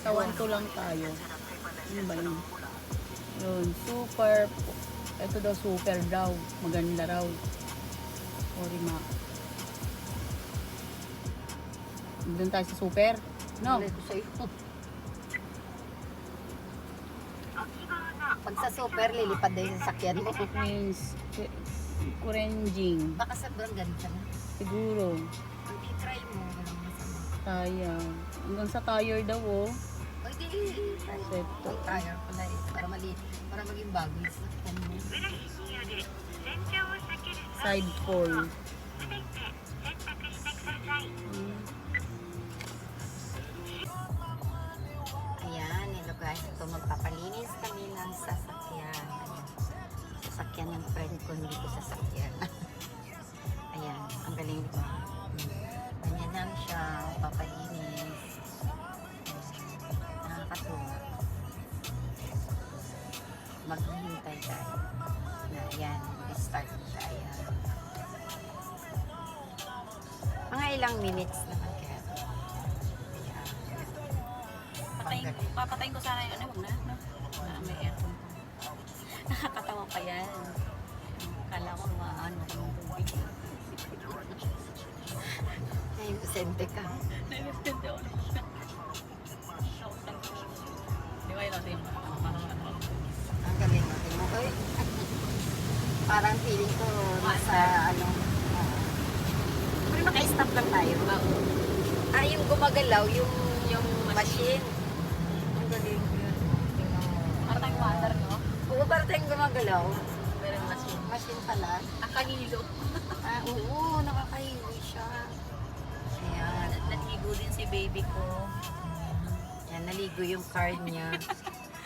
Sa 1-2 lang tayo. Ano ba yun? Yun, super. Ito daw, super daw. Maganda raw. Sorry, ma. Doon tayo sa super. No? Wala ko sa'yo. Pag sa super, lilipad na yung sasakyan mo. Means, kurenjing. Baka sobrang ganda na. Siguro. Pag i-try mo, walang masama. Sayang. Hanggang sa tire daw, oh. O di, try mo. Seto. May tire pala eh. Para maging bago yung sasakyan mo. Side fall. Ayan, hello guys. Ito magpapalinis kami ng sasakyan. Ayan. Sasakyan ng friend ko, hindi ko sasakyan. Ayan, ang galing ko. Ganyan lang siya, papalinis. Nakakatuwa. Maghihintay tayo. Na, ayan, start siya. Ayan. Mga ilang minutes naman kaya. Ayan. Papatayin ko sana yung ano, wag na, no? May aircon. Nakakatawa pa yan. Kala ko maano ko ng tubig. Ay, inosente ka. Nag-extend ako. Di ba yun yung parang ano? Ang galing natin mo. Uy, parang feeling ko nasa ano. Pero naka-stop lang tayo. Yung gumagalaw, yung machine. Ang galing yun. Tingnan mo. Parang tayong water, no? Oo, parang tayong gumagalaw. Pero machine. Machine pala. Nakahilo. Oo, nakakahilo siya. Ayan. Naligo din si baby ko. Ayan, naligo yung card niya.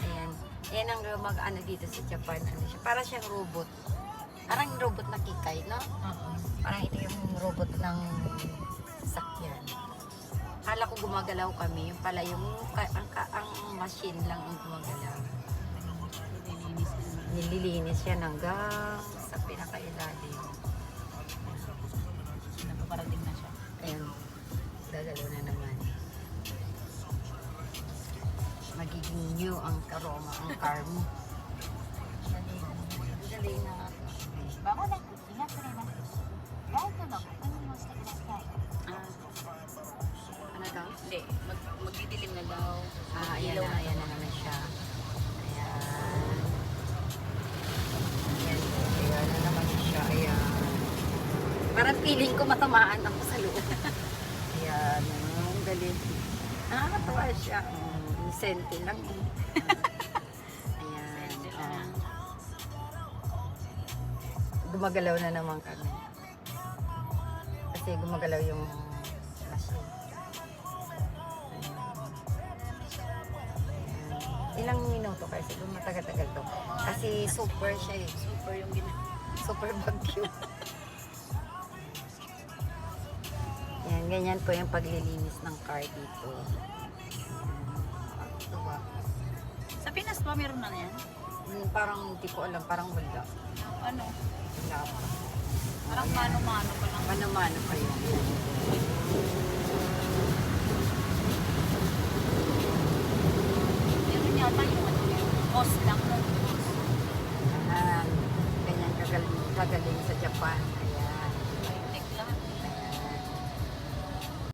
Ayan. Ayan ang mag-ano dito sa Japan. Ano siya? Para siyang robot. Parang robot na kikay, no? Parang ito yung robot ng sasakyan. Kala ko gumagalaw kami. Yung pala yung ang machine lang ang gumagalaw. Nililinis siya hanggang sa pinakailalim. Nagpaparating na siya. Ayan. Gagalaw na naman. Magiging new ang karoma, ang car mo. Galing na. まもなく日が暮れます。ライトの確認をしてください。Ano daw? Hindi, magdidilim na daw. Ayan Ilaw na, ayan na naman siya. Ayan. Ayan na naman siya. Ayan. Parang feeling ko matamaan ako sa loob. Ayan. Ang galing. Nakakatawa siya. Sente lang. Ayan. Oh. Gumagalaw na naman kami. Kasi gumagalaw yung machine. Ilang minuto kasi siguro matagal-tagal to. Kasi super siya eh. Super yung Super bagyo. Yan, ganyan po yung paglilinis ng car dito. Diba? Sa Pinas pa meron na yan? Parang hindi ko alam, parang wala. Ano? Wala pa. Parang mano-mano pa lang. Mano-mano pa yun. Meron yata yung ano yun. Cost lang. Ganyan kagaling sa Japan. Ayan.